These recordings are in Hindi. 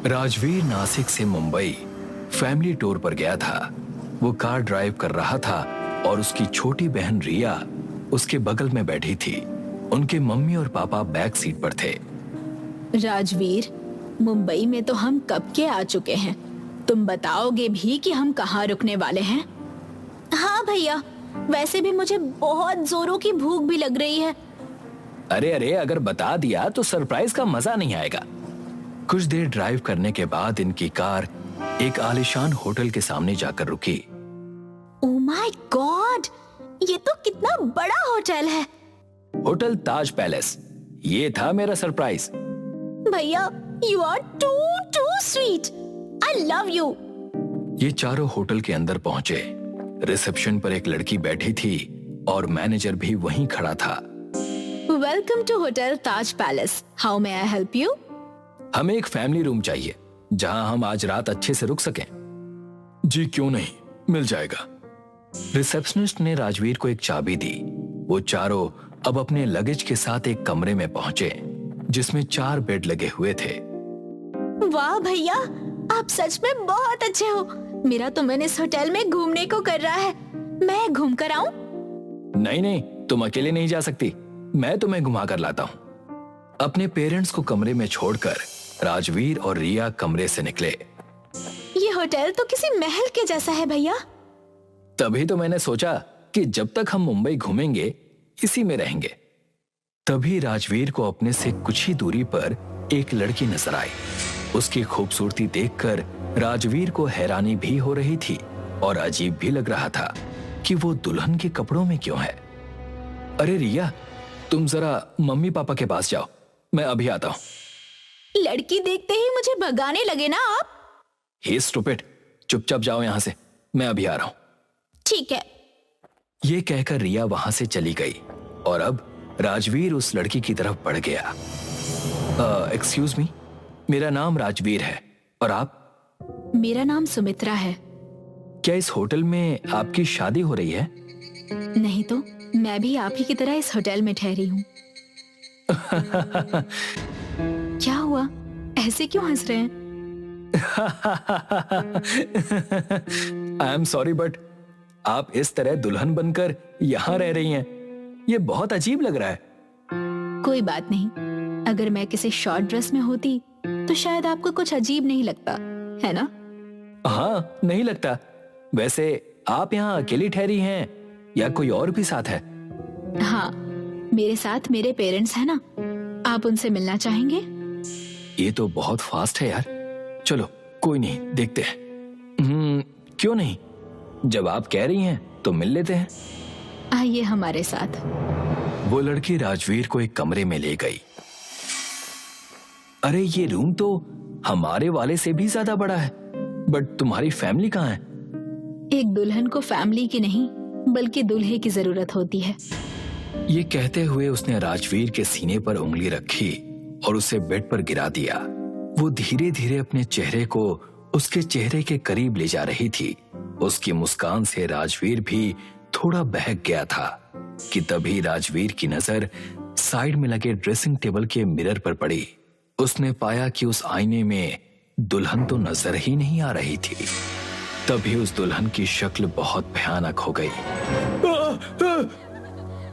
राजवीर नासिक से मुंबई फैमिली टूर पर गया था। वो कार ड्राइव कर रहा था और उसकी छोटी बहन रिया उसके बगल में बैठी थी। उनके मम्मी और पापा बैक सीट पर थे। राजवीर, मुंबई में तो हम कब के आ चुके हैं। तुम बताओगे भी कि हम कहाँ रुकने वाले हैं? हाँ भैया, वैसे भी मुझे बहुत जोरों की भूख भी लग रही है। अरे अगर बता दिया तो सरप्राइज का मजा नहीं आएगा। कुछ देर ड्राइव करने के बाद इनकी कार एक आलीशान होटल के सामने जाकर रुकी। ओह माय गॉड, ये तो कितना बड़ा होटल है। Hotel Taj palace. ये था मेरा सरप्राइज। भैया, you are too sweet. I love you. ये चारों होटल के अंदर पहुंचे। रिसेप्शन पर एक लड़की बैठी थी और मैनेजर भी वहीं खड़ा था। Welcome to hotel Taj palace. How may I help you? हमें एक फैमिली रूम चाहिए जहां हम आज रात अच्छे से रुक सकें। जी क्यों नहीं, मिल जाएगा। रिसेप्शनिस्ट ने राजवीर को एक चाबी दी। वो चारों अब अपने लगेज के साथ एक कमरे में पहुंचे जिसमें 4 बेड लगे हुए थे। वाह भैया, आप सच में बहुत अच्छे हो। मेरा तो मन इस होटल में घूमने को कर रहा है। मैं घूम कर आऊं? नहीं, तुम अकेले नहीं जा सकती। मैं तुम्हें घुमा कर लाता हूं। अपने पेरेंट्स को कमरे में छोड़कर राजवीर और रिया कमरे से निकले। ये होटल तो किसी महल के जैसा है भैया। तभी तो मैंने सोचा कि जब तक हम मुंबई घूमेंगे इसी में रहेंगे। तभी राजवीर को अपने से कुछ ही दूरी पर एक लड़की नजर आई। उसकी खूबसूरती देखकर राजवीर को हैरानी भी हो रही थी और अजीब भी लग रहा था कि वो दुल्हन के कपड़ों में क्यों है। अरे रिया, तुम जरा मम्मी पापा के पास जाओ, मैं अभी आता हूं। लड़की देखते ही मुझे भगाने लगे ना आप? हे स्टूपिड, चुपचाप जाओ यहां से, मैं अभी आ रहा हूं। ठीक है। ये कहकर रिया वहां से चली गई और अब राजवीर उस लड़की की तरफ बढ़ गया। एक्सक्यूज मी, मेरा नाम राजवीर है और आप? मेरा नाम सुमित्रा है। क्या इस होटल में आपकी शादी हो रही है? नहीं तो, मैं भी आप ही की तरह इस होटल में ठहरी हूँ। क्या हुआ, ऐसे क्यों हंस रहे हैं? आई एम सॉरी बट आप इस तरह दुल्हन बनकर यहाँ रह रही हैं, ये बहुत अजीब लग रहा है। कोई बात नहीं, अगर मैं किसी शॉर्ट ड्रेस में होती तो शायद आपको कुछ अजीब नहीं लगता, है ना? हाँ, नहीं लगता। वैसे आप यहाँ अकेली ठहरी हैं या कोई और भी साथ है? हाँ, मेरे साथ मेरे पेरेंट्स हैं ना। आप उनसे मिलना चाहेंगे? ये तो बहुत फास्ट है यार। चलो कोई नहीं, देखते हैं। क्यों नहीं, जब आप कह रही हैं तो मिल लेते हैं। आइए हमारे साथ। वो लड़की राजवीर को एक कमरे में ले गई। अरे ये रूम तो हमारे वाले से भी ज्यादा बड़ा है, बट तुम्हारी फैमिली कहाँ है? एक दुल्हन को फैमिली की नहीं बल्कि दूल्हे की जरूरत होती है। ये कहते हुए उसने राजवीर के सीने पर उंगली रखी और उसे बेड पर गिरा दिया। वो धीरे धीरे अपने चेहरे को उसके चेहरे के करीब ले जा रही थी। उसकी मुस्कान से राजवीर भी थोड़ा बहक गया था कि तभी राजवीर की नजर साइड में लगे ड्रेसिंग टेबल के मिरर पर पड़ी। उसने पाया कि उस आईने में दुल्हन तो नजर ही नहीं आ रही थी। तभी उस दुल्हन की शक्ल बहुत भयानक हो गई।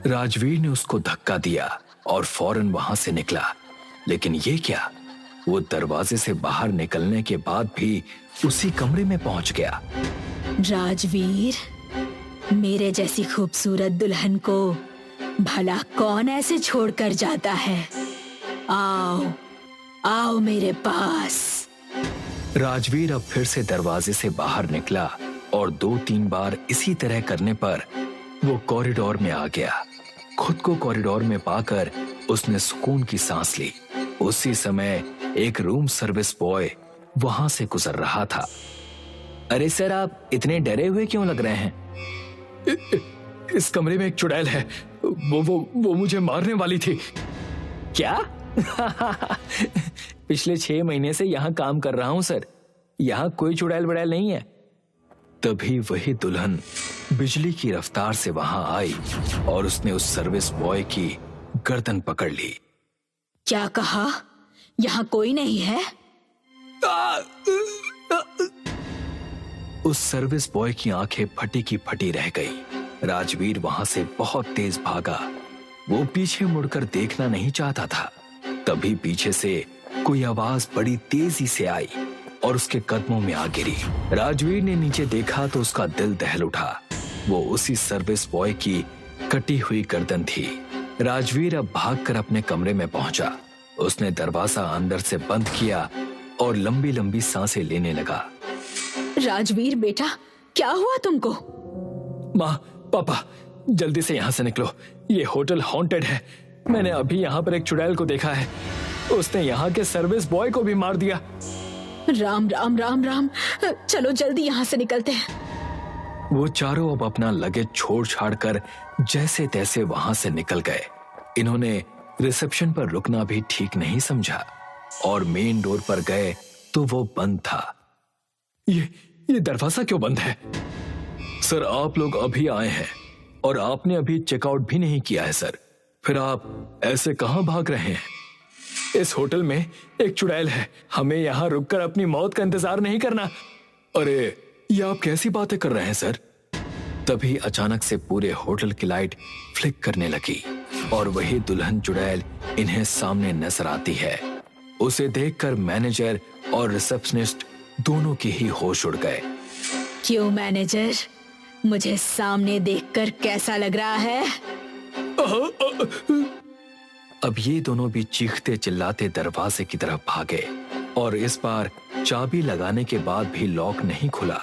राजवीर ने उसको धक्का दिया और फौरन वहां से निकला। लेकिन ये क्या, वो दरवाजे से बाहर निकलने के बाद भी उसी कमरे में पहुंच गया। राजवीर, मेरे जैसी खूबसूरत दुल्हन को भला कौन ऐसे छोड़कर जाता है? आओ आओ मेरे पास। राजवीर अब फिर से दरवाजे से बाहर निकला और 2-3 बार इसी तरह करने पर वो कॉरिडोर में आ गया। खुद को कॉरिडोर में पाकर उसने सुकून की सांस ली। उसी समय एक रूम सर्विस बॉय वहां से गुजर रहा था। अरे सर, आप इतने डरे हुए क्यों लग रहे हैं? इस कमरे में एक चुड़ैल है, वो मुझे मारने वाली थी। क्या? पिछले 6 महीने से यहाँ काम कर रहा हूँ सर, यहाँ कोई चुड़ैल बड़ैल नहीं है। तभी वही दुल्हन बिजली की रफ्तार से वहां आई और उसने उस सर्विस बॉय की गर्दन पकड़ ली। क्या कहा? यहाँ कोई नहीं है? उस सर्विस बॉय की आंखें फटी की फटी रह गई। राजवीर वहां से बहुत तेज भागा। वो पीछे मुड़कर देखना नहीं चाहता था। तभी पीछे से कोई आवाज बड़ी तेजी से आई और उसके कदमों में आ गिरी। राजवीर ने नीचे देखा तो उसका दिल दहल उठा। वो उसी सर्विस बॉय की कटी हुई गर्दन थी। राजवीर अब भागकर अपने कमरे में पहुंचा। उसने दरवाजा अंदर से बंद किया और लंबी लंबी सांसें लेने लगा। राजवीर बेटा, क्या हुआ तुमको? माँ, पापा, जल्दी से यहाँ से निकलो। ये होटल हॉन्टेड है। मैंने अभी यहाँ पर एक चुड़ैल को देखा है। उसने यहाँ के सर्विस बॉय को भी मार दिया। राम राम राम राम, चलो जल्दी यहाँ से निकलते हैं। वो चारों अब अपना लगेज छोड़ छाड़ कर जैसे तैसे वहां से निकल गए। इन्होंने रिसेप्शन पर रुकना भी ठीक नहीं समझा और मेन डोर पर गए तो वो बंद था। ये दरवाजा क्यों बंद है? सर, आप लोग अभी आए हैं और आपने अभी चेकआउट भी नहीं किया है सर। फिर आप ऐसे कहां भाग रहे हैं? इस होटल में एक चुड़ैल है। हमें यहां रुककर अपनी मौत का इंतजार नहीं करना। अरे, ये आप कैसी बातें कर रहे हैं सर? तभी अचानक से पूरे होटल की लाइट फ्लिक करने लगी और वही दुल्हन चुड़ैल इन्हें सामने नजर आती है। उसे देखकर मैनेजर और रिसेप्शनिस्ट दोनों के ही होश उड़ गए। क्यों मैनेजर, मुझे सामने देखकर कैसा लग रहा है? अब ये दोनों भी चीखते चिल्लाते दरवाजे की तरफ भागे और इस बार चाबी लगाने के बाद भी लॉक नहीं खुला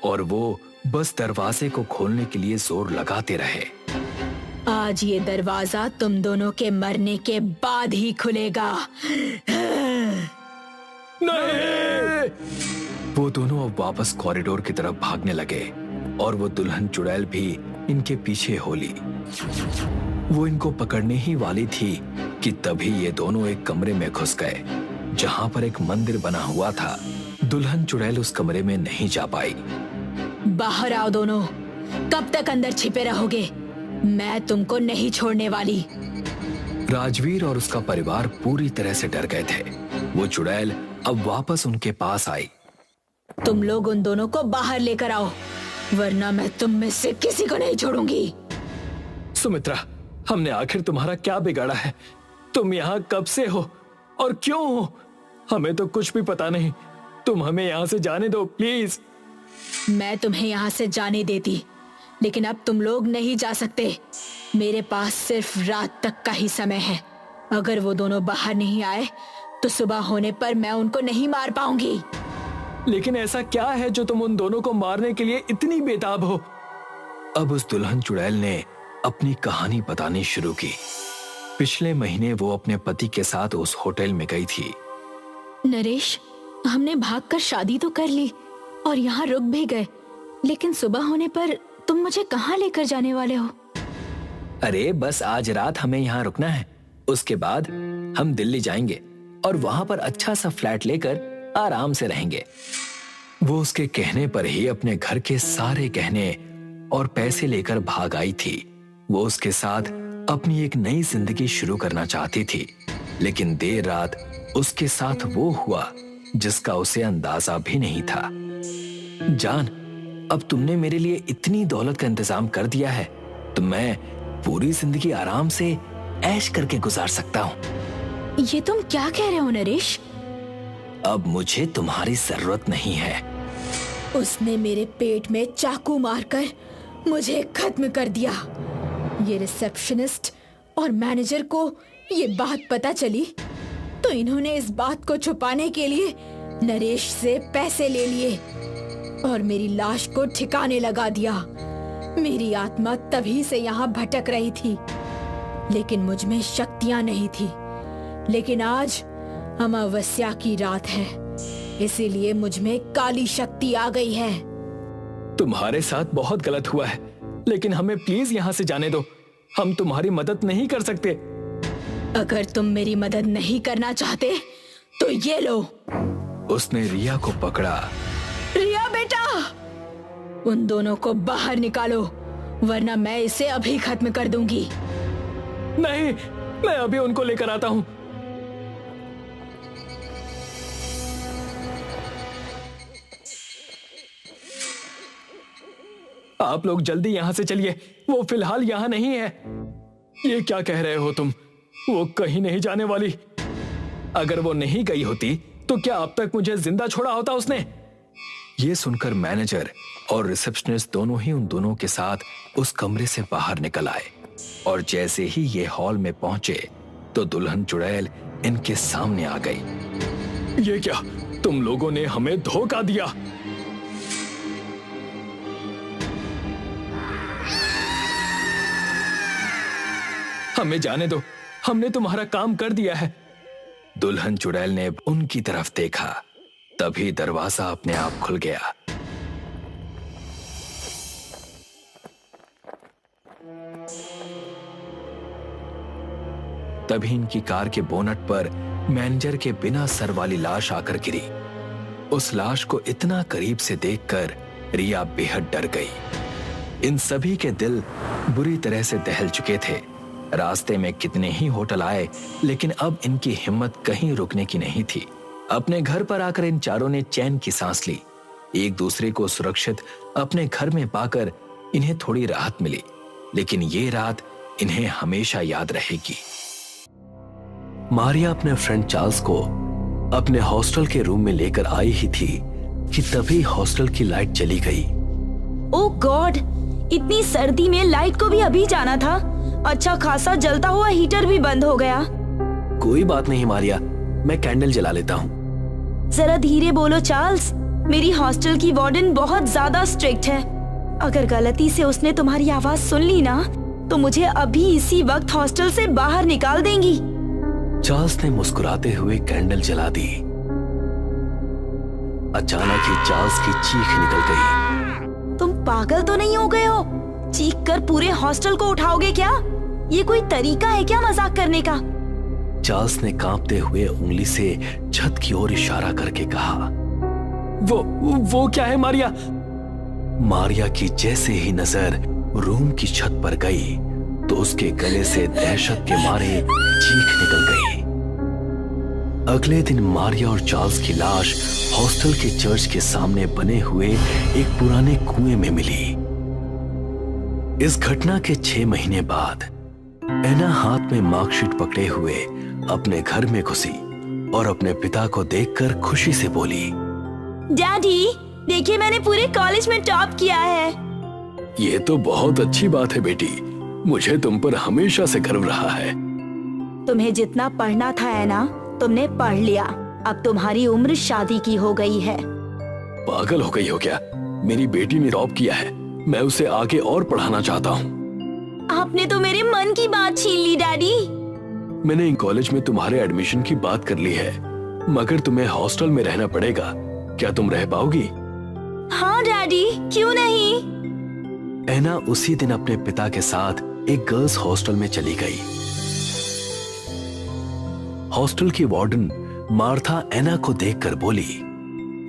और वो बस दरवाजे को खोलने के लिए जोर लगाते रहे। आज ये दरवाजा तुम दोनों के मरने के बाद ही खुलेगा। नहीं! वो दोनों अब वापस कॉरिडोर की तरफ भागने लगे और वो दुल्हन चुड़ैल भी इनके पीछे हो ली। वो इनको पकड़ने ही वाली थी कि तभी ये दोनों एक कमरे में घुस गए जहां पर एक मंदिर बना हुआ था। दुल्हन चुड़ैल उस कमरे में नहीं जा पाई। बाहर आओ दोनों, कब तक अंदर छिपे रहोगे? मैं तुमको नहीं छोड़ने वाली। राजवीर और उसका परिवार पूरी तरह से डर गए थे। वो चुड़ैल अब वापस उनके पास आई। तुम लोग उन दोनों को बाहर लेकर आओ, वरना मैं तुम में से किसी को नहीं छोड़ूंगी। सुमित्रा, हमने आखिर तुम्हारा क्या बिगाड़ा है? तुम यहाँ कब से हो और क्यों हो? हमें तो कुछ भी पता नहीं। तुम हमें यहाँ से जाने दो प्लीज। मैं तुम्हें यहाँ से जाने देती, लेकिन अब तुम लोग नहीं जा सकते। मेरे पास सिर्फ रात तक का ही समय है। अगर वो दोनों बाहर नहीं आए तो सुबह होने पर मैं उनको नहीं मार पाऊंगी। लेकिन ऐसा क्या है जो तुम उन दोनों को मारने के लिए इतनी बेताब हो? अब उस दुल्हन चुड़ैल ने अपनी कहानी बतानी शुरू की। पिछले महीने वो अपने पति के साथ उस होटल में गई थी। नरेश, हमने भागकर शादी तो कर ली और यहाँ रुक भी गए, लेकिन सुबह होने पर तुम मुझे कहाँ लेकर जाने वाले हो? अरे बस आज रात हमें यहाँ रुकना है। उसके बाद हम दिल्ली जाएंगे और वहां पर अच्छा सा फ्लैट लेकर आराम से रहेंगे। वो उसके कहने पर ही अपने घर के सारे गहने और पैसे लेकर भाग आई थी। वो उसके साथ अपनी एक नई जिंदगी शुरू करना चाहती थी, लेकिन देर रात उसके साथ वो हुआ जिसका उसे अंदाजा भी नहीं था। जान, अब तुमने मेरे लिए इतनी दौलत का इंतजाम कर दिया है तो मैं पूरी जिंदगी आराम से ऐश करके गुजार सकता हूँ। ये तुम क्या कह रहे हो नरेश? अब मुझे तुम्हारी जरूरत नहीं है। उसने मेरे पेट में चाकू मारकर मुझे खत्म कर दिया। ये रिसेप्शनिस्ट और मैनेजर को ये बात पता चली तो इन्होंने इस बात को छुपाने के लिए नरेश से पैसे ले लिए और मेरी लाश को ठिकाने लगा दिया। मेरी आत्मा तभी से यहाँ भटक रही थी, लेकिन मुझ में शक्तियां नहीं थी। लेकिन आज अमावस्या की रात है, इसीलिए मुझ में काली शक्ति आ गई है। तुम्हारे साथ बहुत गलत हुआ है, लेकिन हमें प्लीज यहाँ से जाने दो। हम तुम्हारी मदद नहीं कर सकते। अगर तुम मेरी मदद नहीं करना चाहते तो ये लो। उसने रिया को पकड़ा। रिया बेटा, उन दोनों को बाहर निकालो, वरना मैं इसे अभी खत्म कर दूंगी। नहीं, मैं अभी उनको लेकर आता हूँ। आप लोग जल्दी यहाँ से चलिए, वो फिलहाल यहाँ नहीं है। ये क्या कह रहे हो तुम? वो कहीं नहीं जाने वाली। अगर वो नहीं गई होती तो क्या अब तक मुझे जिंदा छोड़ा होता उसने? ये सुनकर मैनेजर और रिसेप्शनिस्ट दोनों ही उन दोनों के साथ उस कमरे से बाहर निकल आए और जैसे ही ये हॉल में पहुंचे तो दुल्हन चुड़ैल इनके सामने आ गई। ये क्या, तुम लोगों ने हमें धोखा दिया। हमें जाने दो, हमने तुम्हारा काम कर दिया है। दुल्हन चुड़ैल ने उनकी तरफ देखा, तभी दरवाजा अपने आप खुल गया। तभी इनकी कार के बोनट पर मैनेजर के बिना सर वाली लाश आकर गिरी। उस लाश को इतना करीब से देखकर रिया बेहद डर गई। इन सभी के दिल बुरी तरह से दहल चुके थे। रास्ते में कितने ही होटल आए, लेकिन अब इनकी हिम्मत कहीं रुकने की नहीं थी। अपने घर पर आकर इन चारों ने चैन की सांस ली। एक दूसरे को सुरक्षित अपने घर में पाकर इन्हें थोड़ी राहत मिली, लेकिन ये रात इन्हें हमेशा याद रहेगी। मारिया अपने फ्रेंड चार्ल्स को अपने हॉस्टल के रूम में लेकर आई ही थी कि तभी हॉस्टल की लाइट चली गई। ओह गॉड, इतनी सर्दी में लाइट को भी अभी जाना था। अच्छा खासा जलता हुआ हीटर भी बंद हो गया। कोई बात नहीं मारिया, मैं कैंडल जला लेता हूँ। जरा धीरे बोलो चार्ल्स, मेरी हॉस्टल की वार्डन बहुत ज्यादा स्ट्रिक्ट है। अगर गलती से उसने तुम्हारी आवाज सुन ली ना तो मुझे अभी इसी वक्त हॉस्टल से बाहर निकाल देंगी। चार्ल्स ने मुस्कुराते हुए कैंडल जला दी। अचानक ही चार्ल्स की चीख निकल गई। तुम पागल तो नहीं हो गए हो? चीख कर पूरे हॉस्टल को उठाओगे क्या? ये कोई तरीका है क्या मजाक करने का? चार्ल्स ने कांपते हुए उंगली से छत की ओर इशारा करके कहा। वो क्या है मारिया? मारिया की जैसे ही नजर रूम की छत पर गई तो उसके गले से दहशत के मारे चीख निकल गई। अगले दिन मारिया और चार्ल्स की लाश हॉस्टल के चर्च के सामने बने हुए एक पुराने कुएं में मिली। इस घटना के 6 महीने बाद एना हाथ में मार्कशीट पकड़े हुए अपने घर में घुसी और अपने पिता को देखकर खुशी से बोली, डैडी देखिए, मैंने पूरे कॉलेज में टॉप किया है। ये तो बहुत अच्छी बात है बेटी, मुझे तुम पर हमेशा से गर्व रहा है। तुम्हें जितना पढ़ना था एना, तुमने पढ़ लिया। अब तुम्हारी उम्र शादी की हो गई है। पागल हो गई हो क्या? मेरी बेटी ने टॉप किया है, मैं उसे आगे और पढ़ाना चाहता हूँ। आपने तो मेरे मन की बात छीन ली डैडी। मैंने कॉलेज में तुम्हारे एडमिशन की बात कर ली है, मगर तुम्हें हॉस्टल में रहना पड़ेगा। क्या तुम रह पाओगी? हाँ डैडी, क्यों नहीं। एना उसी दिन अपने पिता के साथ एक गर्ल्स हॉस्टल में चली गई। हॉस्टल की वार्डन मार्था एना को देखकर बोली,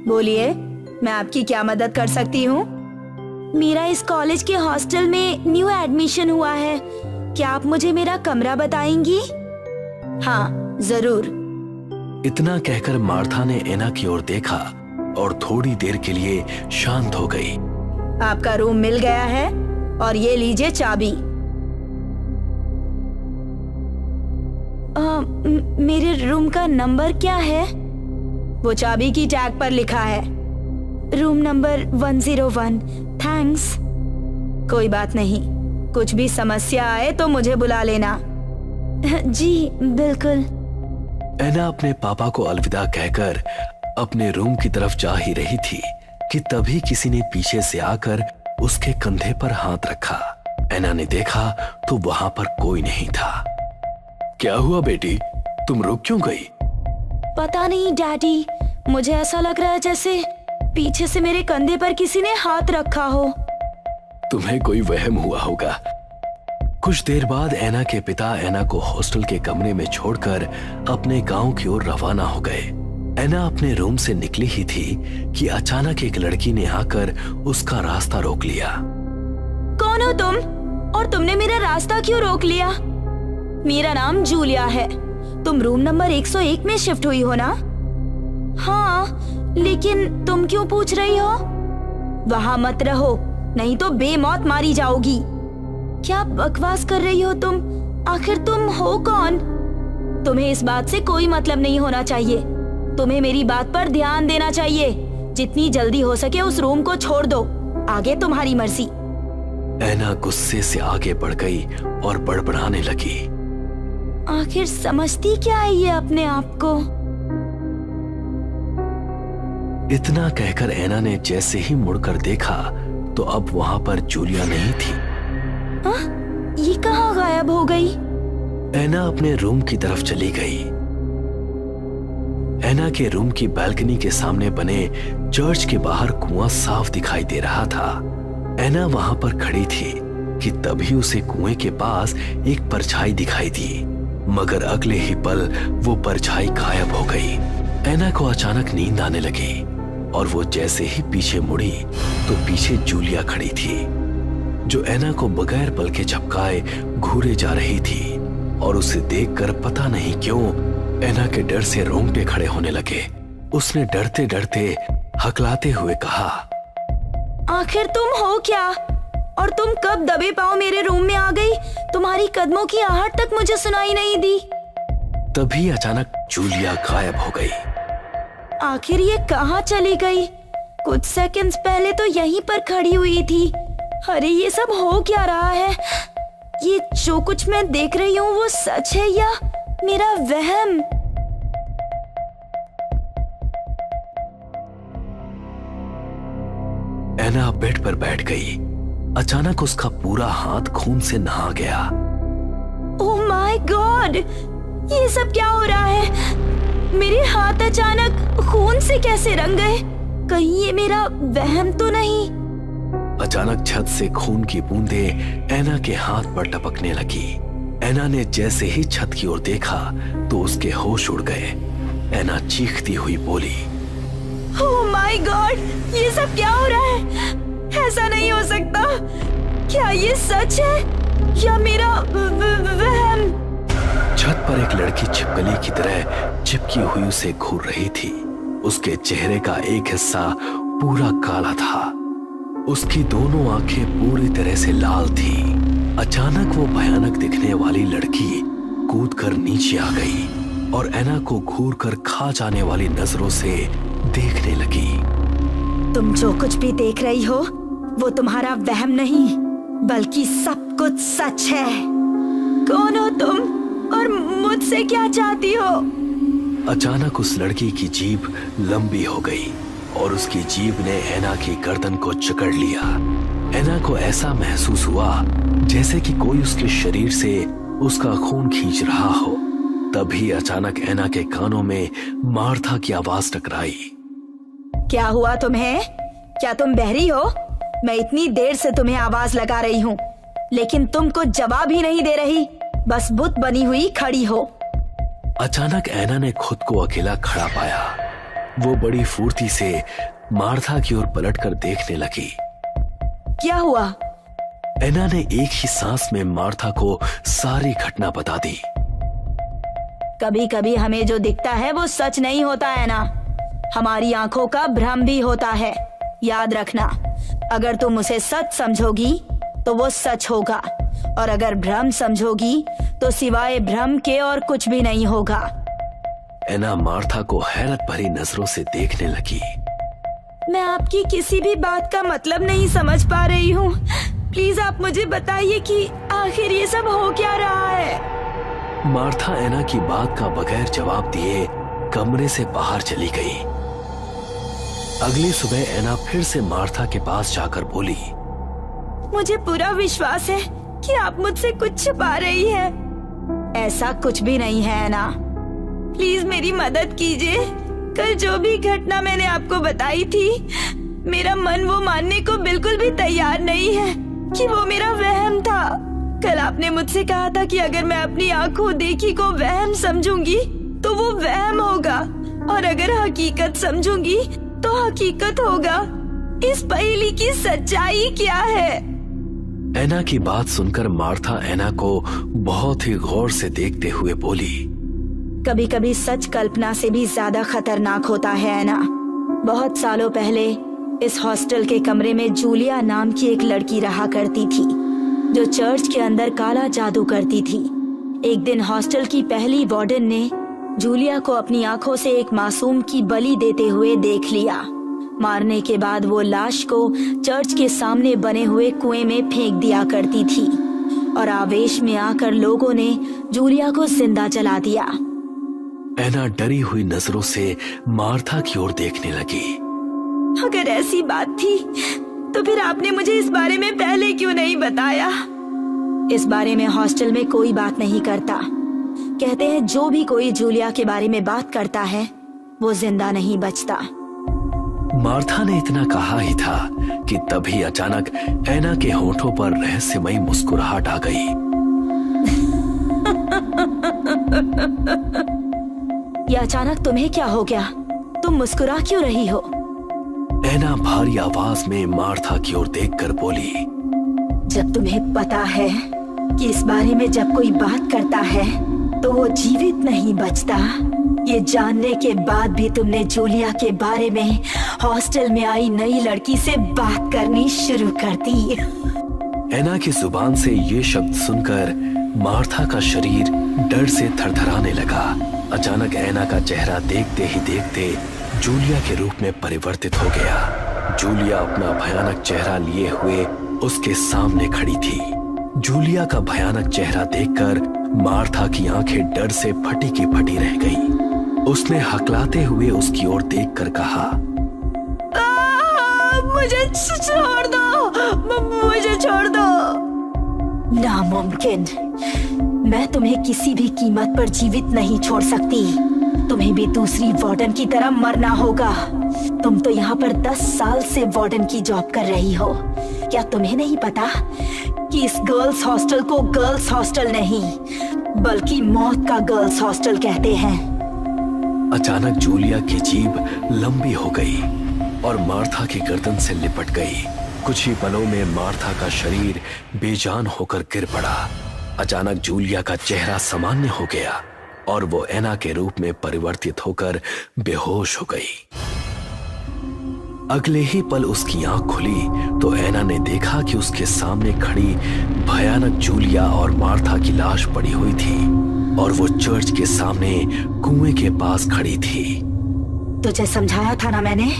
बोलिए, मैं आपकी क्या मदद कर सकती हूँ? मेरा इस कॉलेज के हॉस्टल में न्यू एडमिशन हुआ है। क्या आप मुझे मेरा कमरा बताएंगी? हाँ जरूर। इतना कहकर मार्था ने एना की ओर देखा और थोड़ी देर के लिए शांत हो गई। आपका रूम मिल गया है और ये लीजिए चाबी। मेरे रूम का नंबर क्या है? वो चाबी की टैग पर लिखा है, रूम नंबर 101। थैंक्स। कोई बात नहीं, कुछ भी समस्या आए तो मुझे बुला लेना। जी बिल्कुल। एना अपने पापा को अलविदा कहकर अपने रूम की तरफ जा ही रही थी कि तभी किसी ने पीछे से आकर उसके कंधे पर हाथ रखा। एना ने देखा तो वहां पर कोई नहीं था। क्या हुआ बेटी, तुम रुक क्यों गई? पता नहीं डैडी, मुझे ऐसा लग रहा है जैसे पीछे से मेरे कंधे पर किसी ने हाथ रखा हो। तुम्हें कोई वहम हुआ होगा। कुछ देर बाद एना के पिता एना को हॉस्टल के कमरे में छोड़कर अपने गांव की ओर रवाना हो गए। एना अपने रूम से निकली ही थी कि अचानक एक लड़की ने आकर उसका रास्ता रोक लिया। कौन हो तुम और तुमने मेरा रास्ता क्यों रोक लिया? मेरा नाम जूलिया है। तुम रूम नंबर 101 में शिफ्ट हुई हो ना? हाँ, लेकिन तुम क्यों पूछ रही हो? वहाँ मत रहो, नहीं तो बेमौत मारी जाओगी। क्या बकवास कर रही हो तुम? आखिर तुम हो कौन? तुम्हें इस बात से कोई मतलब नहीं होना चाहिए। तुम्हें मेरी बात पर ध्यान देना चाहिए। जितनी जल्दी हो सके उस रूम को छोड़ दो। आगे तुम्हारी मर्जी। ऐना गुस्से से आगे बढ़ गई और बड़बड़ाने लगी। आखिर समझती क्या है ये अपने आप को? इतना कहकर ऐना ने जैसे ही मुड़कर देखा तो अब वहां पर जूलिया नहीं थी। ये कहाँ गायब हो गई? ऐना अपने रूम की तरफ चली गई। ऐना के रूम की बालकनी के सामने बने चर्च के बाहर कुआं साफ दिखाई दे रहा था। ऐना वहां पर खड़ी थी कि तभी उसे कुएं के पास एक परछाई दिखाई दी, मगर अगले ही पल वो परछाई गायब हो गई। ऐना को अचानक नींद आने लगी और वो जैसे ही पीछे मुड़ी तो पीछे जूलिया खड़ी थी, जो ऐना को बगैर पल के झपकाए घूरे जा रही थी। और उसे देखकर पता नहीं क्यों ऐना के डर से रोंगटे खड़े होने लगे। उसने डरते डरते हकलाते हुए कहा, आखिर तुम हो क्या? और तुम कब दबे पांव मेरे रूम में आ गई? तुम्हारी कदमों की आहट तक मुझे सुनाई नहीं दी। तभी अचानक जूलिया गायब हो गई। आखिर ये कहाँ चली गई? कुछ सेकंड्स पहले तो यहीं पर खड़ी हुई थी। अरे ये सब हो क्या रहा है? ये जो कुछ मैं देख रही हूँ वो सच है या मेरा वहम? ऐना बेड पर बैठ गई। अचानक उसका पूरा हाथ खून से नहा गया। ओह माय गॉड, ये सब क्या हो रहा है? मेरे हाथ अचानक खून से कैसे रंग गए? कहीं ये मेरा वहम तो नहीं? अचानक छत से खून की बूंदें ऐना के हाथ पर टपकने लगी। ऐना ने जैसे ही छत की ओर देखा तो उसके होश उड़ गए। ऐना चीखती हुई बोली, ओह माय गॉड, ये सब क्या हो रहा है? ऐसा नहीं हो सकता। क्या ये सच है या मेरा वहम? छत पर एक लड़की छिपकली की तरह चिपकी हुई उसे घूर रही थी। उसके चेहरे का एक हिस्सा पूरा काला था। उसकी दोनों आंखें पूरी तरह से लाल थी। अचानक वो भयानक दिखने वाली लड़की कूदकर नीचे आ गई और ऐना को घूर कर खा जाने वाली नजरों से देखने लगी। तुम जो कुछ भी देख रही हो वो तुम्हारा वहम नहीं बल्कि सब कुछ सच है। कौन हो तुम और मुझसे क्या चाहती हो? अचानक उस लड़की की जीभ लंबी हो गई और उसकी जीभ ने ऐना की गर्दन को जकड़ लिया। ऐना को ऐसा महसूस हुआ जैसे कि कोई उसके शरीर से उसका खून खींच रहा हो। तभी अचानक ऐना के कानों में मार्था की आवाज टकराई। क्या हुआ तुम्हें? क्या तुम बहरी हो? मैं इतनी देर से तुम्हें आवाज लगा रही हूँ लेकिन तुम कुछ जवाब ही नहीं दे रही, बस बुत बनी हुई खड़ी हो। अचानक ऐना ने खुद को अकेला खड़ा पाया। वो बड़ी फुर्ती से मार्था की ओर पलटकर देखने लगी। क्या हुआ? ऐना ने एक ही सांस में मार्था को सारी घटना बता दी। कभी कभी हमें जो दिखता है वो सच नहीं होता है ना, हमारी आंखों का भ्रम भी होता है। याद रखना, अगर तुम उसे सच समझोगी तो वो सच होगा और अगर भ्रम समझोगी तो सिवाय भ्रम के और कुछ भी नहीं होगा। ऐना मार्था को हैरत भरी नजरों से देखने लगी। मैं आपकी किसी भी बात का मतलब नहीं समझ पा रही हूँ। प्लीज आप मुझे बताइए कि आखिर ये सब हो क्या रहा है। मार्था ऐना की बात का बगैर जवाब दिए कमरे से बाहर चली गई। अगली सुबह ऐना फिर से मार्था के पास जाकर बोली, मुझे पूरा विश्वास है कि आप मुझसे कुछ छुपा रही है। ऐसा कुछ भी नहीं है ऐना, प्लीज मेरी मदद कीजिए। कल जो भी घटना मैंने आपको बताई थी, मेरा मन वो मानने को बिल्कुल भी तैयार नहीं है कि वो मेरा वहम था। कल आपने मुझसे कहा था कि अगर मैं अपनी आंखों देखी को वहम समझूंगी तो वो वहम होगा और अगर हकीकत समझूंगी तो हकीकत होगा। इस पहेली की सच्चाई क्या है? ऐना की बात सुनकर मार्था ऐना को बहुत ही गौर से देखते हुए बोली, कभी कभी सच कल्पना से भी ज्यादा खतरनाक होता है ऐना। बहुत सालों पहले इस हॉस्टल के कमरे में जूलिया नाम की एक लड़की रहा करती थी, जो चर्च के अंदर काला जादू करती थी। एक दिन हॉस्टल की पहली वार्डन ने जूलिया को अपनी आंखों से एक मासूम की बलि देते हुए देख लिया। मारने के बाद वो लाश को चर्च के सामने बने हुए कुएं में फेंक दिया करती थी और आवेश में आकर लोगों ने जूलिया को जिंदा जला दिया। एना डरी हुई नजरों से मार्था की ओर देखने लगी। अगर ऐसी बात थी तो फिर आपने मुझे इस बारे में पहले क्यों नहीं बताया? इस बारे में हॉस्टल में कोई बात नहीं करता। कहते हैं जो भी कोई जूलिया के बारे में बात करता है वो जिंदा नहीं बचता। मार्था ने इतना कहा ही था कि तभी अचानक एना के होठों पर रहस्यमयी मुस्कुराहट आ गई। ये अचानक तुम्हें क्या हो गया? तुम मुस्कुरा क्यों रही हो? एना भारी आवाज में मार्था की ओर देखकर बोली, जब तुम्हें पता है कि इस बारे में जब कोई बात करता है तो वो जीवित नहीं बचता, ये जानने के बाद भी तुमने जूलिया के बारे में हॉस्टल में आई नई लड़की से बात करनी शुरू कर दी। एना की जुबान से ये शब्द सुनकर मार्था का शरीर डर से थरथराने लगा। अचानक एना का चेहरा देखते ही देखते जूलिया के रूप में परिवर्तित हो गया। जूलिया अपना भयानक चेहरा लिए हुए उसके सामने खड़ी थी। जूलिया का भयानक चेहरा देखकर मार्था की आंखें डर से फटी की फटी रह गईं। उसने हकलाते हुए उसकी ओर देखकर कहा, मुझे छोड़ दो, मुझे छोड़ दो। नामुमकिन, मैं तुम्हें किसी भी कीमत पर जीवित नहीं छोड़ सकती। तुम्हें भी दूसरी वार्डन की तरह मरना होगा। तुम तो यहाँ पर 10 साल से वार्डन की जॉब कर रही हो। क्या तुम्हें नहीं पता कि इस गर्ल्स हॉस्टल को गर्ल्स हॉस्टल नहीं बल्कि मौत का गर्ल्स हॉस्टल कहते हैं? अचानक जूलिया की जीभ लंबी हो गई और मार्था की गर्दन से लिपट गई। कुछ ही पलों में मार्था का शरीर बेजान होकर गिर पड़ा। अचानक जूलिया का चेहरा सामान्य हो गया और वो एना के रूप में परिवर्तित होकर बेहोश हो गई। अगले ही पल उसकी आंख खुली तो एना ने देखा कि उसके सामने खड़ी भयानक जूलिया और मार्था की लाश पड़ी हुई थी और वो चर्च के सामने कुएं के पास खड़ी थी। तुझे समझाया था ना मैंने,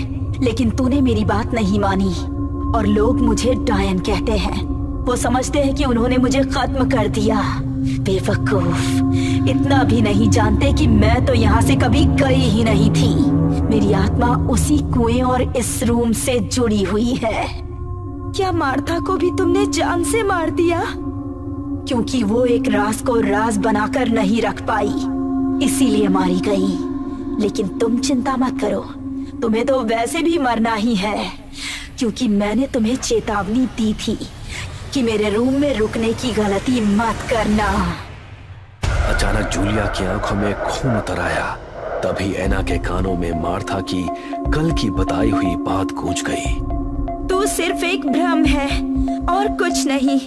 लेकिन तूने मेरी बात नहीं मानी और लोग मुझे डायन कहते हैं। वो समझते हैं कि उन्होंने मुझे खत्म कर दिया। बेवकूफ, इतना भी नहीं जानते कि मैं तो यहाँ से कभी गई ही नहीं थी। मेरी आत्मा उसी कुएं और इस रूम से जुड़ी हुई है। क्या मार्था को भी तुमने जान से मार दिया? क्योंकि वो एक राज को राज बनाकर नहीं रख पाई, इसीलिए मारी गई। लेकिन तुम चिंता मत करो, तुम्हें तो वैसे भी मरना ही है, क्योंकि मैंने तुम्हें चेतावनी दी थी कि मेरे रूम में रुकने की गलती मत करना। अचानक जूलिया की आंखों में खून उतर आया। तभी एना के कानों में मार्था की कल की बताई हुई बात गूंज गई। तू सिर्फ एक भ्रम है और कुछ नहीं।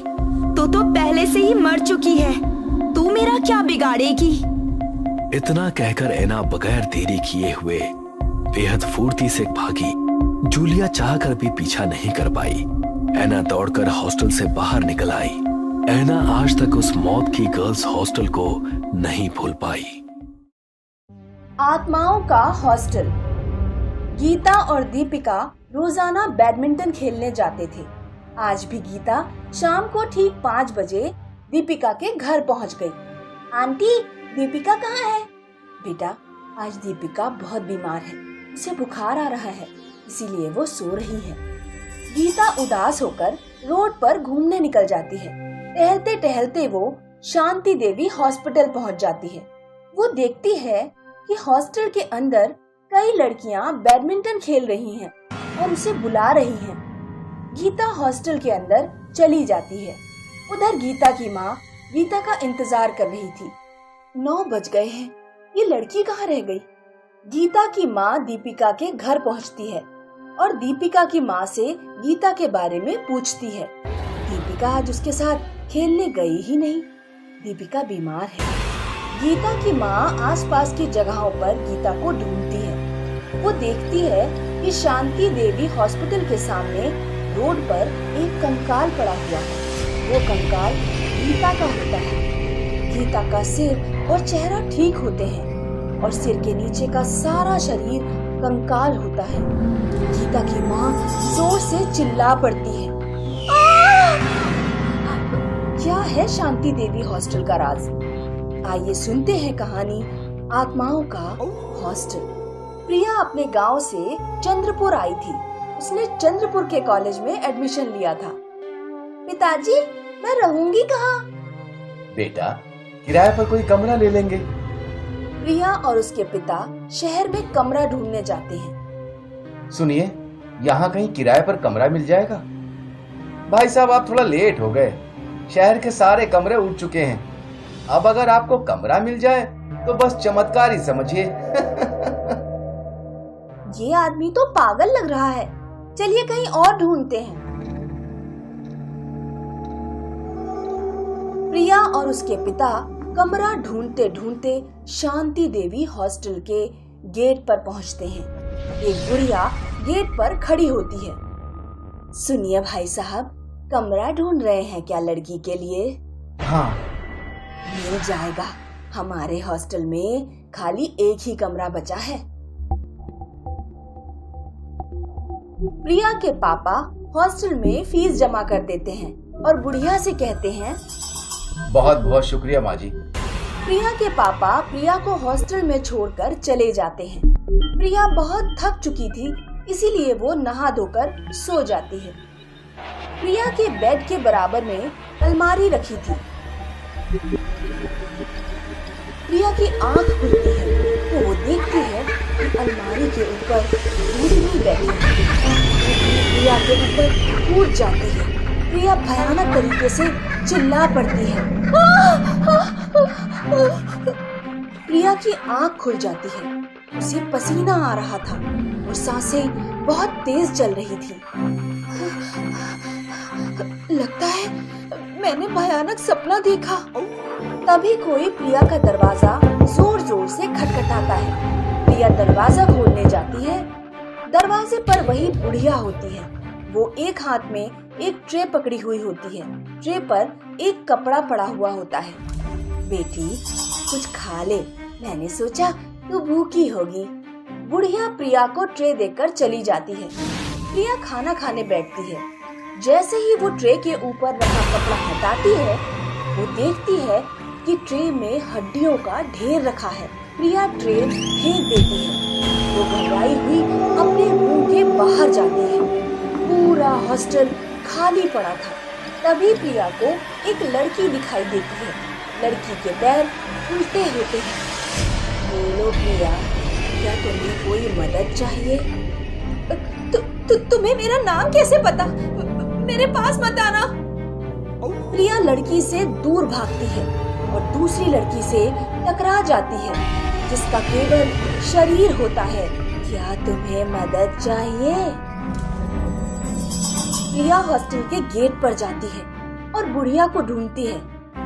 तू तो पहले से ही मर चुकी है। तू मेरा क्या बिगाड़ेगी? इतना कहकर एना बगैर देरी किए हुए बेहद फुर्ती से भागी। जूलिया चाहकर भी पीछा नहीं कर पाई। एना दौड़कर हॉस्टल से बाहर निकल आई। एना आज तक उस मौत की गर्ल्स हॉस्टल को नहीं भूल पाई। आत्माओं का हॉस्टल। गीता और दीपिका रोजाना बैडमिंटन खेलने जाते थे। आज भी गीता शाम को ठीक 5 बजे दीपिका के घर पहुंच गई। आंटी, दीपिका कहाँ है? बेटा, आज दीपिका बहुत बीमार है, उसे बुखार आ रहा है, इसीलिए वो सो रही है। गीता उदास होकर रोड पर घूमने निकल जाती है। टहलते टहलते वो शांति देवी हॉस्पिटल पहुंच जाती है। वो देखती है कि हॉस्टल के अंदर कई लड़कियां बैडमिंटन खेल रही हैं और उसे बुला रही हैं। गीता हॉस्टल के अंदर चली जाती है। उधर गीता की माँ गीता का इंतजार कर रही थी। 9 बज गए हैं, ये लड़की कहाँ रह गई? गीता की माँ दीपिका के घर पहुँचती है और दीपिका की माँ से गीता के बारे में पूछती है। दीपिका आज उसके साथ खेलने गई ही नहीं। दीपिका बीमार है। गीता की माँ आसपास की जगहों पर गीता को ढूंढती है। वो देखती है कि शांति देवी हॉस्पिटल के सामने रोड पर एक कंकाल पड़ा हुआ है। वो कंकाल गीता का होता है। गीता का सिर और चेहरा ठीक होते हैं और सिर के नीचे का सारा शरीर कंकाल होता है। गीता की माँ जोर से चिल्ला पड़ती है। क्या है शांति देवी हॉस्टल का राज? आइए सुनते हैं कहानी आत्माओं का हॉस्टल। प्रिया अपने गांव से चंद्रपुर आई थी। उसने चंद्रपुर के कॉलेज में एडमिशन लिया था। पिताजी, मैं रहूंगी कहाँ? बेटा, किराए पर कोई कमरा ले लेंगे। प्रिया और उसके पिता शहर में कमरा ढूंढने जाते हैं। सुनिए, यहाँ कहीं किराए पर कमरा मिल जाएगा? भाई साहब, आप थोड़ा लेट हो गए। शहर के सारे कमरे उठ चुके हैं। अब अगर आपको कमरा मिल जाए तो बस चमत्कार ही समझिए। ये आदमी तो पागल लग रहा है। चलिए कहीं और ढूंढते हैं। प्रिया और उसके पिता कमरा ढूंढते ढूंढते शांति देवी हॉस्टल के गेट पर पहुंचते हैं। एक बुढ़िया गेट पर खड़ी होती है। सुनिए भाई साहब, कमरा ढूंढ रहे हैं क्या लड़की के लिए? हाँ, मिल जाएगा। हमारे हॉस्टल में खाली एक ही कमरा बचा है। प्रिया के पापा हॉस्टल में फीस जमा कर देते हैं और बुढ़िया से कहते हैं, बहुत बहुत शुक्रिया माँ जी। प्रिया के पापा प्रिया को हॉस्टल में छोड़कर चले जाते हैं। प्रिया बहुत थक चुकी थी, इसीलिए वो नहा धोकर सो जाती है। प्रिया के बेड के बराबर में अलमारी रखी थी। प्रिया की आंख खुलती है तो वो देखती है कि अलमारी के ऊपर भूतनी बैठी है। प्रिया के ऊपर कूद जाती है। प्रिया भयानक तरीके से चिल्ला पड़ती है। प्रिया की आंख खुल जाती है। उसे पसीना आ रहा था और सांसें बहुत तेज चल रही थी। लगता है मैंने भयानक सपना देखा। तभी कोई प्रिया का दरवाजा जोर जोर से खटखटाता है। प्रिया दरवाजा खोलने जाती है। दरवाजे पर वही बुढ़िया होती है। वो एक हाथ में एक ट्रे पकड़ी हुई होती है। ट्रे पर एक कपड़ा पड़ा हुआ होता है। बेटी, कुछ खा ले, मैंने सोचा तू भूखी होगी। बुढ़िया प्रिया को ट्रे देकर चली जाती है। प्रिया खाना खाने बैठती है। जैसे ही वो ट्रे के ऊपर रखा कपड़ा हटाती है, वो देखती है कि ट्रे में हड्डियों का ढेर रखा है। प्रिया ट्रे फेंक देती है। वो घबराई हुई अपने रूम के बाहर जाती है। पूरा हॉस्टल खाली पड़ा था। तभी प्रिया को एक लड़की दिखाई देती है। लड़की के पैर उल्टे होते हैं। बोलो प्रिया, क्या तुम्हें कोई मदद चाहिए? तुम्हें मेरा नाम कैसे पता? मेरे पास मत आना। प्रिया लड़की से दूर भागती है और दूसरी लड़की से टकरा जाती है, जिसका केवल शरीर होता है। क्या तुम्हें मदद चाहिए? प्रिया हॉस्टल के गेट पर जाती है और बुढ़िया को ढूंढती है,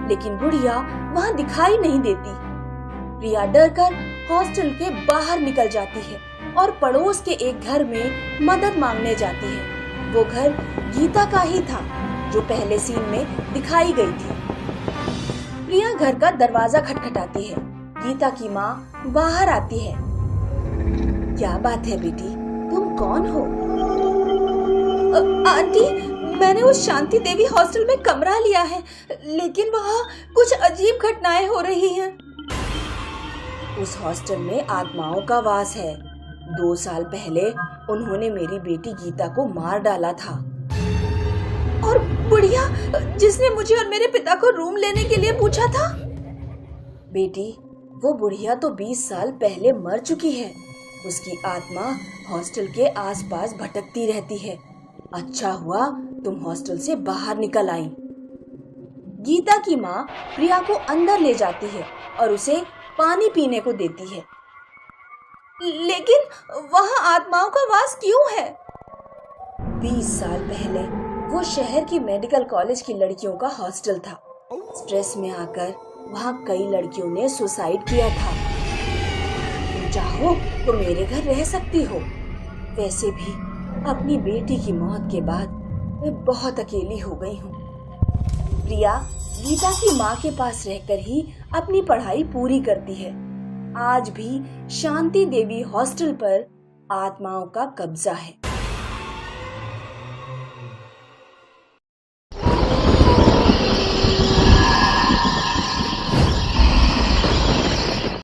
लेकिन बुढ़िया वहाँ दिखाई नहीं देती। प्रिया डरकर हॉस्टल के बाहर निकल जाती है और पड़ोस के एक घर में मदद मांगने जाती है। वो घर गीता का ही था, जो पहले सीन में दिखाई गई थी। प्रिया घर का दरवाजा खटखटाती है। गीता की माँ बाहर आती है। क्या बात है बेटी, तुम कौन हो? आंटी, मैंने उस शांति देवी हॉस्टल में कमरा लिया है, लेकिन वहाँ कुछ अजीब घटनाएं हो रही हैं। उस हॉस्टल में आत्माओं का वास है। 2 साल पहले उन्होंने मेरी बेटी गीता को मार डाला था। और बुढ़िया जिसने मुझे और मेरे पिता को रूम लेने के लिए पूछा था? बेटी, वो बुढ़िया तो 20 साल पहले मर चुकी है। उसकी आत्मा हॉस्टल के आसपास भटकती रहती है। अच्छा हुआ तुम हॉस्टल से बाहर निकल आई। गीता की माँ प्रिया को अंदर ले जाती है और उसे पानी पीने को देती है। लेकिन वहाँ आत्माओं का वास क्यों है? 20 साल पहले वो शहर की मेडिकल कॉलेज की लड़कियों का हॉस्टल था। स्ट्रेस में आकर वहाँ कई लड़कियों ने सुसाइड किया था। तुम चाहो तो मेरे घर रह सकती हो। वैसे भी अपनी बेटी की मौत के बाद मैं बहुत अकेली हो गई हूँ। प्रिया गीता की माँ के पास रहकर ही अपनी पढ़ाई पूरी करती है। आज भी शांति देवी हॉस्टल पर आत्माओं का कब्जा है।